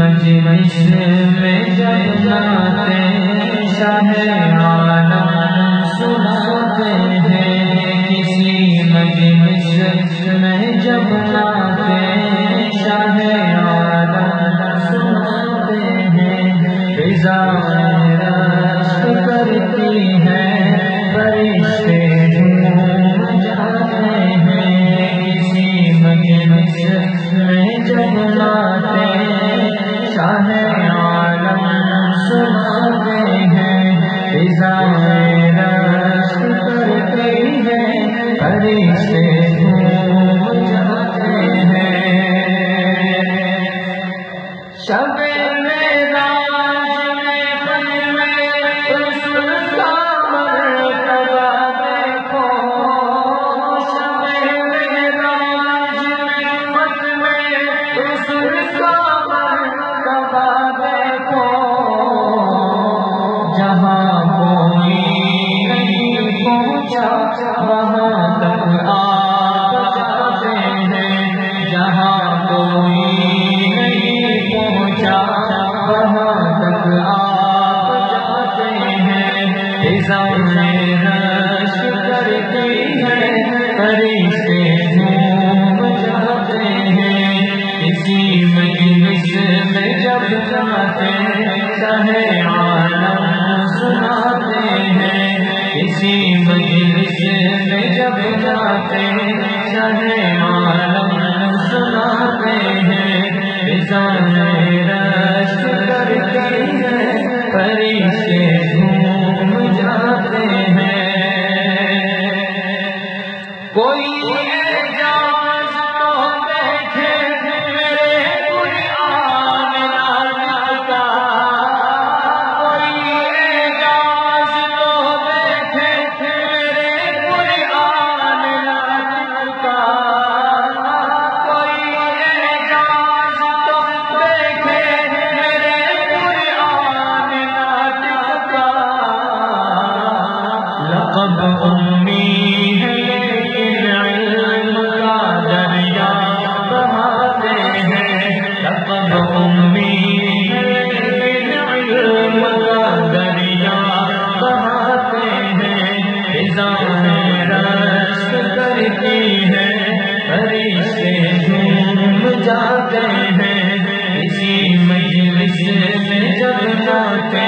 مجلس میں جب جاتے شاہ عالم سناتے ہیں، کسی مجلس میں جب جاتے شاہ عالم سناتے ہیں، فضا رشک کرتی ہے فرشتے جھوم جاتے ہیں، کسی مجلس میں جب جاتے شاہ عالم سناتے ہیں، فضا رشک کرتی ہے فرشتے جھوم جاتے ہیں۔ شب جہاں کوئی نہیں پہنچا وہاں تک آپ جاتے ہیں، جہاں کوئی نہیں پہنچا وہاں تک آپ جاتے ہیں، فضا رشک کرتی ہے فرشتے جھوم جاتے ہیں، کسی مجلس میں جب جاتے شاہ عالم سناتے ہیں، کسی مجلس میں جب جاتے شاہ عالم سناتے ہیں، فضا رشک کرتی ہے فرشتے جھوم جاتے ہیں۔ کوئی اعجاز تو دیکھے میرے قرآن نازل کا، کوئی اعجاز تو دیکھے میرے قرآن نازل کا، کوئی اعجاز تو دیکھے میرے قرآن نازل کا، لقب امی ہے جاتے ہیں، اسی مجلس میں جب جاتے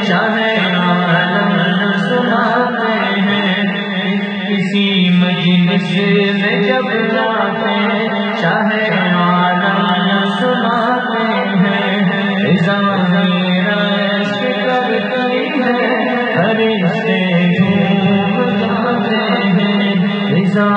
شاہ عالم سناتے ہیں، کسی مجلس میں جب جاتے شاہ عالم سناتے ہیں، فضا رشک کرتی ہے فرشتے جھوم جاتے ہیں، فضا